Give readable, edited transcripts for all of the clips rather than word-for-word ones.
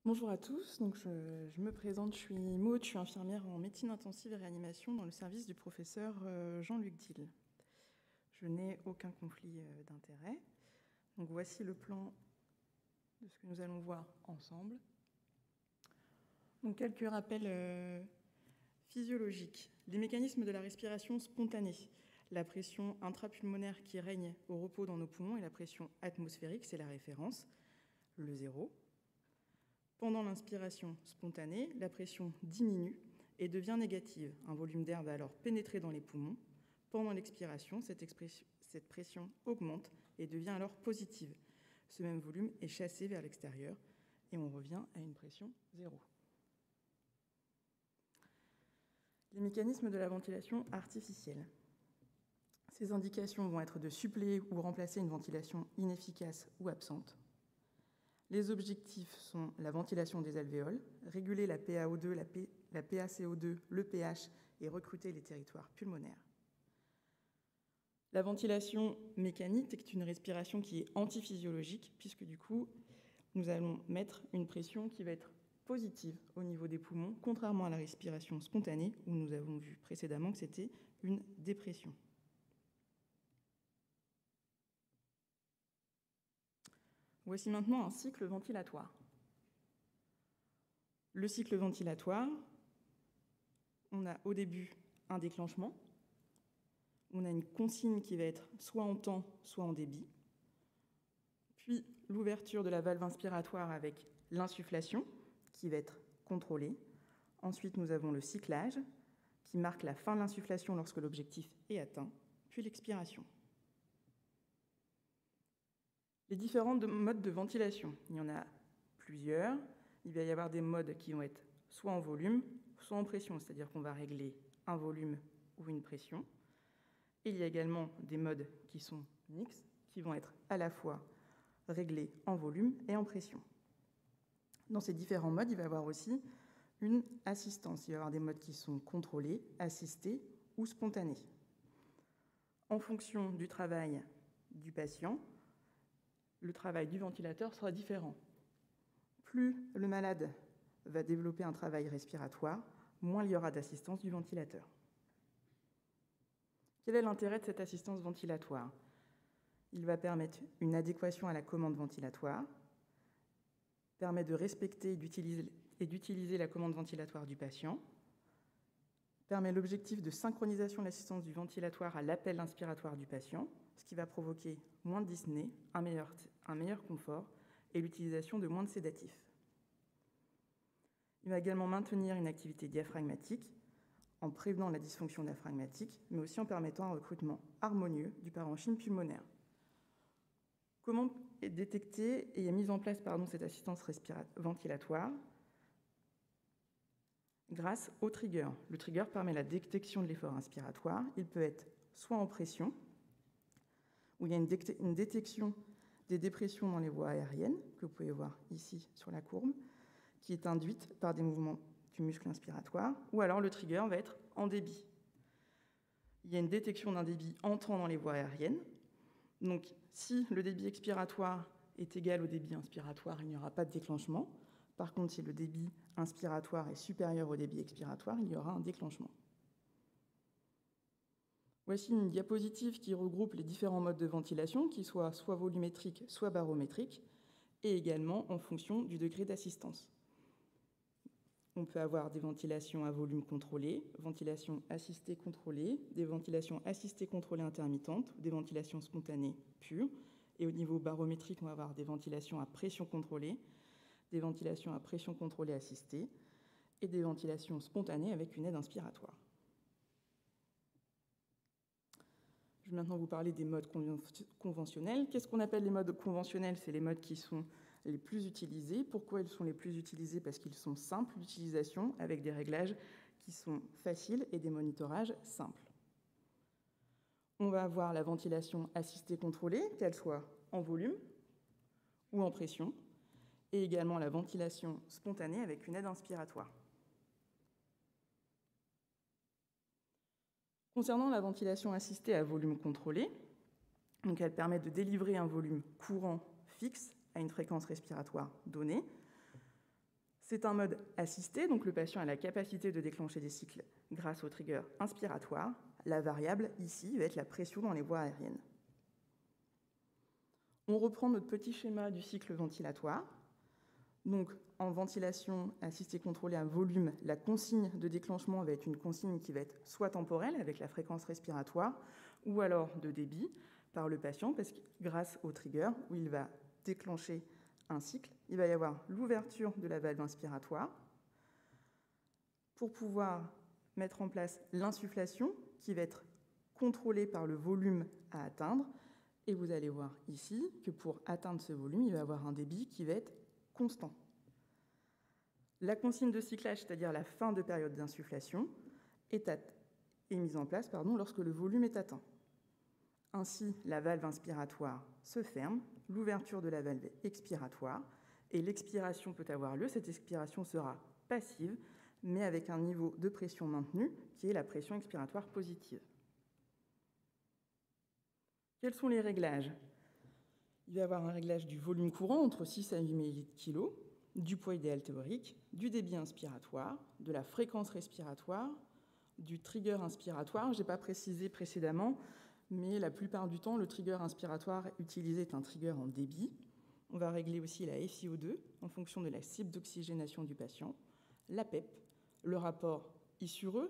Bonjour à tous, donc je me présente, je suis Maud, je suis infirmière en médecine intensive et réanimation dans le service du professeur Jean-Luc Dill. Je n'ai aucun conflit d'intérêt. Donc voici le plan de ce que nous allons voir ensemble. Donc quelques rappels physiologiques. Les mécanismes de la respiration spontanée. La pression intrapulmonaire qui règne au repos dans nos poumons et la pression atmosphérique, c'est la référence, le 0. Pendant l'inspiration spontanée, la pression diminue et devient négative. Un volume d'air va alors pénétrer dans les poumons. Pendant l'expiration, cette pression augmente et devient alors positive. Ce même volume est chassé vers l'extérieur et on revient à une pression 0. Les mécanismes de la ventilation artificielle. Ces indications vont être de suppléer ou remplacer une ventilation inefficace ou absente. Les objectifs sont la ventilation des alvéoles, réguler la PaO2, la PaCO2, le pH et recruter les territoires pulmonaires. La ventilation mécanique est une respiration qui est antiphysiologique puisque du coup, nous allons mettre une pression qui va être positive au niveau des poumons, contrairement à la respiration spontanée où nous avons vu précédemment que c'était une dépression. Voici maintenant un cycle ventilatoire. Le cycle ventilatoire, on a au début un déclenchement, on a une consigne qui va être soit en temps, soit en débit, puis l'ouverture de la valve inspiratoire avec l'insufflation qui va être contrôlée. Ensuite, nous avons le cyclage qui marque la fin de l'insufflation lorsque l'objectif est atteint, puis l'expiration. Les différents modes de ventilation, il y en a plusieurs. Il va y avoir des modes qui vont être soit en volume, soit en pression, c'est-à-dire qu'on va régler un volume ou une pression. Et il y a également des modes qui sont mixtes, qui vont être à la fois réglés en volume et en pression. Dans ces différents modes, il va y avoir aussi une assistance. Il va y avoir des modes qui sont contrôlés, assistés ou spontanés. En fonction du travail du patient, le travail du ventilateur sera différent. Plus le malade va développer un travail respiratoire, moins il y aura d'assistance du ventilateur. Quel est l'intérêt de cette assistance ventilatoire ? Il va permettre une adéquation à la commande ventilatoire, permet de respecter et d'utiliser la commande ventilatoire du patient, permet l'objectif de synchronisation de l'assistance du ventilatoire à l'appel inspiratoire du patient, ce qui va provoquer moins de dyspnée, un meilleur confort et l'utilisation de moins de sédatifs. Il va également maintenir une activité diaphragmatique en prévenant la dysfonction diaphragmatique, mais aussi en permettant un recrutement harmonieux du parenchyme pulmonaire. Comment est détectée et est mise en place cette assistance ventilatoire ? Grâce au trigger. Le trigger permet la détection de l'effort inspiratoire. Il peut être soit en pression, où il y a une détection des dépressions dans les voies aériennes, que vous pouvez voir ici sur la courbe, qui est induite par des mouvements du muscle inspiratoire, ou alors le trigger va être en débit. Il y a une détection d'un débit entrant dans les voies aériennes. Donc, si le débit expiratoire est égal au débit inspiratoire, il n'y aura pas de déclenchement. Par contre, si le débit inspiratoire est supérieur au débit expiratoire, il y aura un déclenchement. Voici une diapositive qui regroupe les différents modes de ventilation, qui soient soit volumétriques, soit barométriques, et également en fonction du degré d'assistance. On peut avoir des ventilations à volume contrôlé, ventilations assistées contrôlées, des ventilations assistées contrôlées intermittentes, des ventilations spontanées pures. Et au niveau barométrique, on va avoir des ventilations à pression contrôlée, des ventilations à pression contrôlée assistée et des ventilations spontanées avec une aide inspiratoire. Je vais maintenant vous parler des modes conventionnels. Qu'est-ce qu'on appelle les modes conventionnels ? C'est les modes qui sont les plus utilisés. Pourquoi ils sont les plus utilisés ? Parce qu'ils sont simples d'utilisation, avec des réglages qui sont faciles et des monitorages simples. On va avoir la ventilation assistée contrôlée, qu'elle soit en volume ou en pression, et également la ventilation spontanée avec une aide inspiratoire. Concernant la ventilation assistée à volume contrôlé, donc elle permet de délivrer un volume courant fixe à une fréquence respiratoire donnée. C'est un mode assisté, donc le patient a la capacité de déclencher des cycles grâce au trigger inspiratoire. La variable, ici, va être la pression dans les voies aériennes. On reprend notre petit schéma du cycle ventilatoire. Donc, en ventilation assistée contrôlée à volume, la consigne de déclenchement va être une consigne qui va être soit temporelle, avec la fréquence respiratoire, ou alors de débit par le patient, parce que grâce au trigger, où il va déclencher un cycle, il va y avoir l'ouverture de la valve inspiratoire pour pouvoir mettre en place l'insufflation qui va être contrôlée par le volume à atteindre. Et vous allez voir ici que pour atteindre ce volume, il va y avoir un débit qui va être constant. La consigne de cyclage, c'est-à-dire la fin de période d'insufflation, est mise en place lorsque le volume est atteint. Ainsi, la valve inspiratoire se ferme, l'ouverture de la valve expiratoire, et l'expiration peut avoir lieu. Cette expiration sera passive, mais avec un niveau de pression maintenu, qui est la pression expiratoire positive. Quels sont les réglages? Il va y avoir un réglage du volume courant entre 6 à 8 ml/kg, du poids idéal théorique, du débit inspiratoire, de la fréquence respiratoire, du trigger inspiratoire. Je n'ai pas précisé précédemment, mais la plupart du temps, le trigger inspiratoire utilisé est un trigger en débit. On va régler aussi la FiO2 en fonction de la cible d'oxygénation du patient, la PEP, le rapport I/E,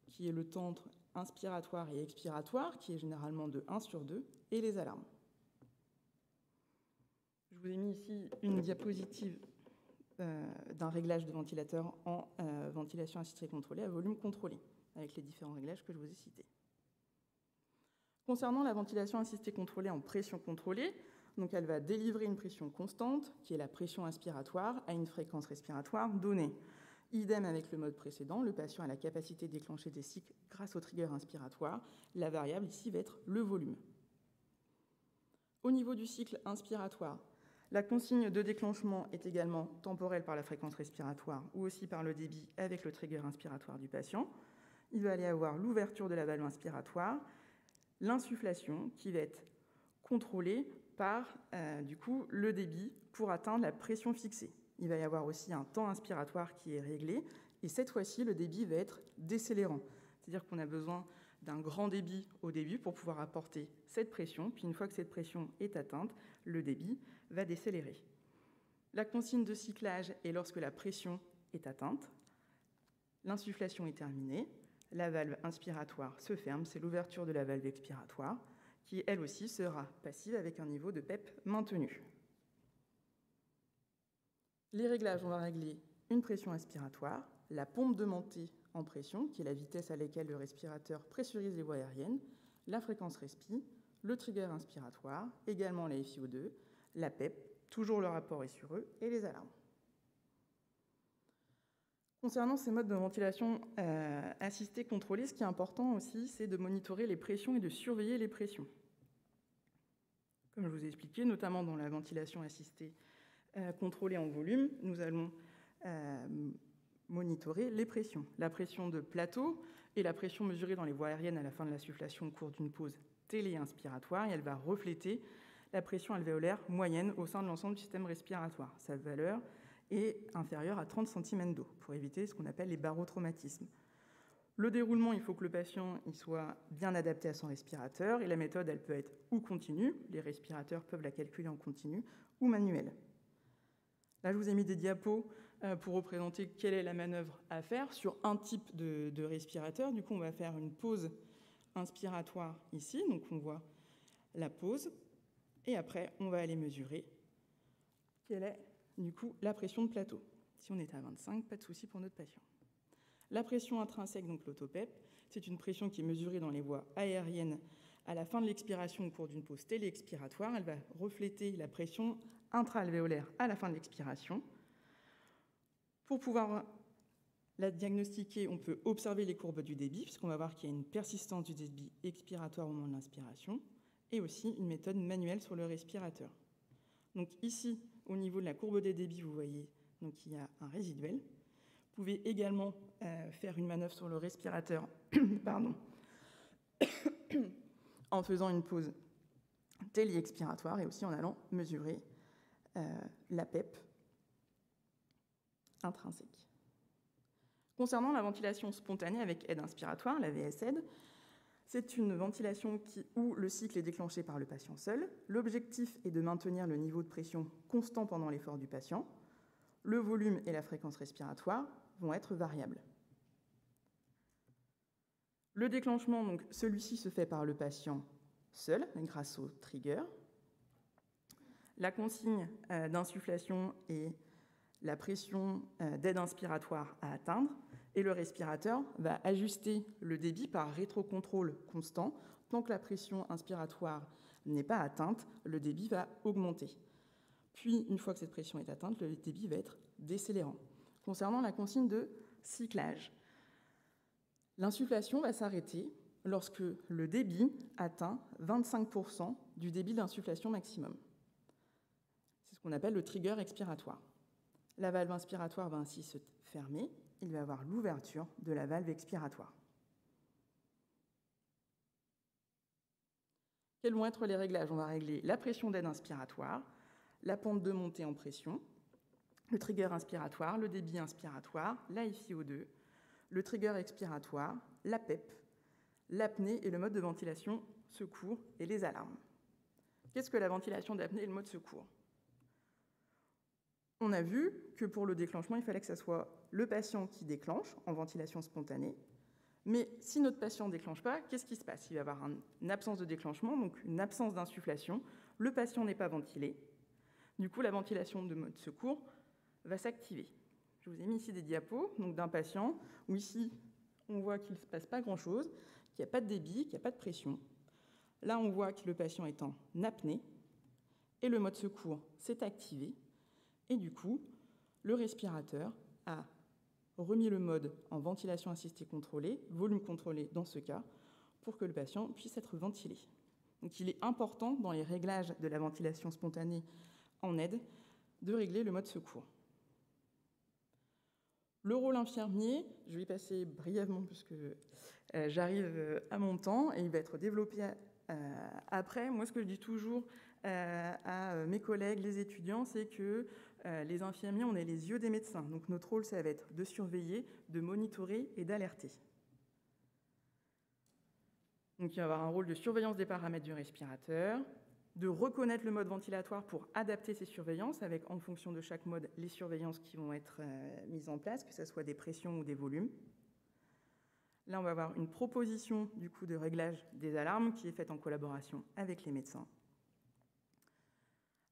qui est le temps entre inspiratoire et expiratoire, qui est généralement de 1/2, et les alarmes. Je vous ai mis ici une diapositive d'un réglage de ventilateur en ventilation assistée contrôlée à volume contrôlé, avec les différents réglages que je vous ai cités. Concernant la ventilation assistée contrôlée en pression contrôlée, donc elle va délivrer une pression constante, qui est la pression inspiratoire, à une fréquence respiratoire donnée. Idem avec le mode précédent, le patient a la capacité de déclencher des cycles grâce au trigger inspiratoire. La variable ici va être le volume. Au niveau du cycle inspiratoire, la consigne de déclenchement est également temporelle par la fréquence respiratoire ou aussi par le débit avec le trigger inspiratoire du patient. Il va y avoir l'ouverture de la valve inspiratoire, l'insufflation qui va être contrôlée par le débit pour atteindre la pression fixée. Il va y avoir aussi un temps inspiratoire qui est réglé, et cette fois-ci, le débit va être décélérant. C'est-à-dire qu'on a besoin d'un grand débit au début pour pouvoir apporter cette pression, puis une fois que cette pression est atteinte, le débit va décélérer. La consigne de cyclage est lorsque la pression est atteinte, l'insufflation est terminée, la valve inspiratoire se ferme, c'est l'ouverture de la valve expiratoire, qui elle aussi sera passive avec un niveau de PEP maintenu. Les réglages, on va régler une pression aspiratoire, la pompe de montée en pression, qui est la vitesse à laquelle le respirateur pressurise les voies aériennes, la fréquence respi, le trigger inspiratoire, également la FiO2, la PEP, toujours le rapport I/E et les alarmes. Concernant ces modes de ventilation assistée contrôlée, ce qui est important aussi, c'est de monitorer les pressions et de surveiller les pressions. Comme je vous ai expliqué, notamment dans la ventilation assistée contrôlée en volume, nous allons monitorer les pressions. La pression de plateau et la pression mesurée dans les voies aériennes à la fin de l'insufflation au cours d'une pause téléinspiratoire, et elle va refléter la pression alvéolaire moyenne au sein de l'ensemble du système respiratoire. Sa valeur est inférieure à 30 cm d'eau pour éviter ce qu'on appelle les barotraumatismes. Le déroulement, il faut que le patient soit bien adapté à son respirateur, et la méthode, elle peut être ou continue, les respirateurs peuvent la calculer en continu, ou manuelle. Là, je vous ai mis des diapos pour représenter quelle est la manœuvre à faire sur un type de respirateur. Du coup, on va faire une pause inspiratoire ici, donc on voit la pause, et après, on va aller mesurer quelle est, du coup, la pression de plateau. Si on est à 25, pas de souci pour notre patient. La pression intrinsèque, donc l'autopep, c'est une pression qui est mesurée dans les voies aériennes à la fin de l'expiration au cours d'une pause téléexpiratoire. Elle va refléter la pression intra-alvéolaire à la fin de l'expiration. Pour pouvoir la diagnostiquer, on peut observer les courbes du débit, puisqu'on va voir qu'il y a une persistance du débit expiratoire au moment de l'inspiration, et aussi une méthode manuelle sur le respirateur. Donc ici, au niveau de la courbe des débits, vous voyez qu'il y a un résiduel. Vous pouvez également faire une manœuvre sur le respirateur en faisant une pause téléexpiratoire et aussi en allant mesurer la PEP intrinsèque. Concernant la ventilation spontanée avec aide inspiratoire, la VSAID, c'est une ventilation où le cycle est déclenché par le patient seul. L'objectif est de maintenir le niveau de pression constant pendant l'effort du patient. Le volume et la fréquence respiratoire vont être variables. Le déclenchement, donc, celui-ci se fait par le patient seul, grâce au trigger. La consigne d'insufflation est la pression d'aide inspiratoire à atteindre, et le respirateur va ajuster le débit par rétrocontrôle constant. Tant que la pression inspiratoire n'est pas atteinte, le débit va augmenter. Puis, une fois que cette pression est atteinte, le débit va être décélérant. Concernant la consigne de cyclage, l'insufflation va s'arrêter lorsque le débit atteint 25% du débit d'insufflation maximum. C'est ce qu'on appelle le trigger expiratoire. La valve inspiratoire va ainsi se fermer. Il va y avoir l'ouverture de la valve expiratoire. Quels vont être les réglages? On va régler la pression d'aide inspiratoire, la pente de montée en pression, le trigger inspiratoire, le débit inspiratoire, la FiO2, le trigger expiratoire, la PEP, l'apnée et le mode de ventilation secours et les alarmes. Qu'est-ce que la ventilation d'apnée et le mode secours? On a vu que pour le déclenchement, il fallait que ce soit le patient qui déclenche en ventilation spontanée. Mais si notre patient ne déclenche pas, qu'est-ce qui se passe? Il va y avoir une absence de déclenchement, donc une absence d'insufflation. Le patient n'est pas ventilé. Du coup, la ventilation de mode secours va s'activer. Je vous ai mis ici des diapos d'un patient où ici, on voit qu'il ne se passe pas grand-chose, qu'il n'y a pas de débit, qu'il n'y a pas de pression. Là, on voit que le patient est en apnée et le mode secours s'est activé. Et du coup, le respirateur a remis le mode en ventilation assistée contrôlée, volume contrôlé dans ce cas, pour que le patient puisse être ventilé. Donc il est important dans les réglages de la ventilation spontanée en aide de régler le mode secours. Le rôle infirmier, je vais y passer brièvement puisque j'arrive à mon temps et il va être développé après. Moi, ce que je dis toujours à mes collègues, les étudiants, c'est que les infirmiers, on est les yeux des médecins. Donc notre rôle, ça va être de surveiller, de monitorer et d'alerter. Donc il va y avoir un rôle de surveillance des paramètres du respirateur, de reconnaître le mode ventilatoire pour adapter ces surveillances, avec en fonction de chaque mode les surveillances qui vont être mises en place, que ce soit des pressions ou des volumes. Là, on va avoir une proposition du coup de réglage des alarmes qui est faite en collaboration avec les médecins.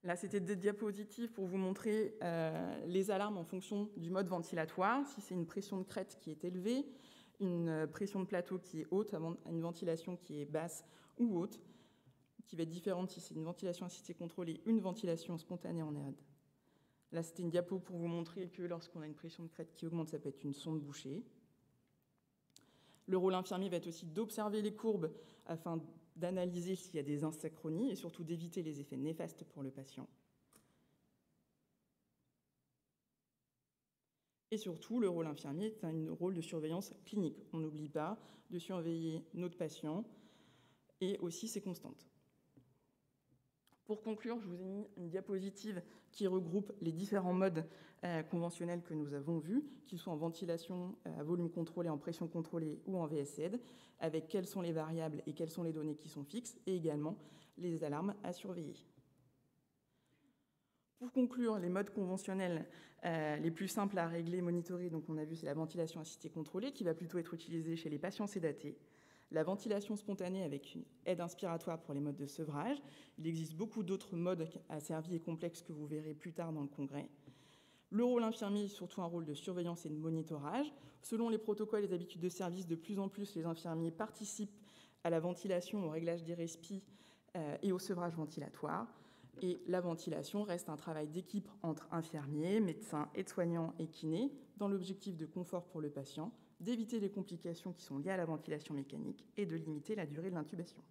Là, c'était des diapositives pour vous montrer les alarmes en fonction du mode ventilatoire. Si c'est une pression de crête qui est élevée, une pression de plateau qui est haute, une ventilation qui est basse ou haute, qui va être différente si c'est une ventilation assistée contrôlée, une ventilation spontanée en aide. Là, c'était une diapo pour vous montrer que lorsqu'on a une pression de crête qui augmente, ça peut être une sonde bouchée. Le rôle infirmier va être aussi d'observer les courbes afin d'analyser s'il y a des asynchronies et surtout d'éviter les effets néfastes pour le patient. Et surtout, le rôle infirmier est un rôle de surveillance clinique. On n'oublie pas de surveiller notre patient et aussi ses constantes. Pour conclure, je vous ai mis une diapositive qui regroupe les différents modes conventionnels que nous avons vus, qu'ils soient en ventilation à volume contrôlé, en pression contrôlée ou en VSAID, avec quelles sont les variables et quelles sont les données qui sont fixes, et également les alarmes à surveiller. Pour conclure, les modes conventionnels les plus simples à régler et monitorer, donc on a vu, c'est la ventilation assistée contrôlée, qui va plutôt être utilisée chez les patients sédatés. La ventilation spontanée avec une aide inspiratoire pour les modes de sevrage. Il existe beaucoup d'autres modes asservis et complexes que vous verrez plus tard dans le congrès. Le rôle infirmier est surtout un rôle de surveillance et de monitorage. Selon les protocoles et les habitudes de service, de plus en plus, les infirmiers participent à la ventilation, au réglage des respis et au sevrage ventilatoire. Et la ventilation reste un travail d'équipe entre infirmiers, médecins, aides-soignants et kinés, dans l'objectif de confort pour le patient, d'éviter les complications qui sont liées à la ventilation mécanique et de limiter la durée de l'intubation.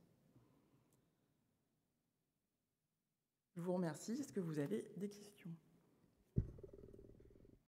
Je vous remercie. Est-ce que vous avez des questions ?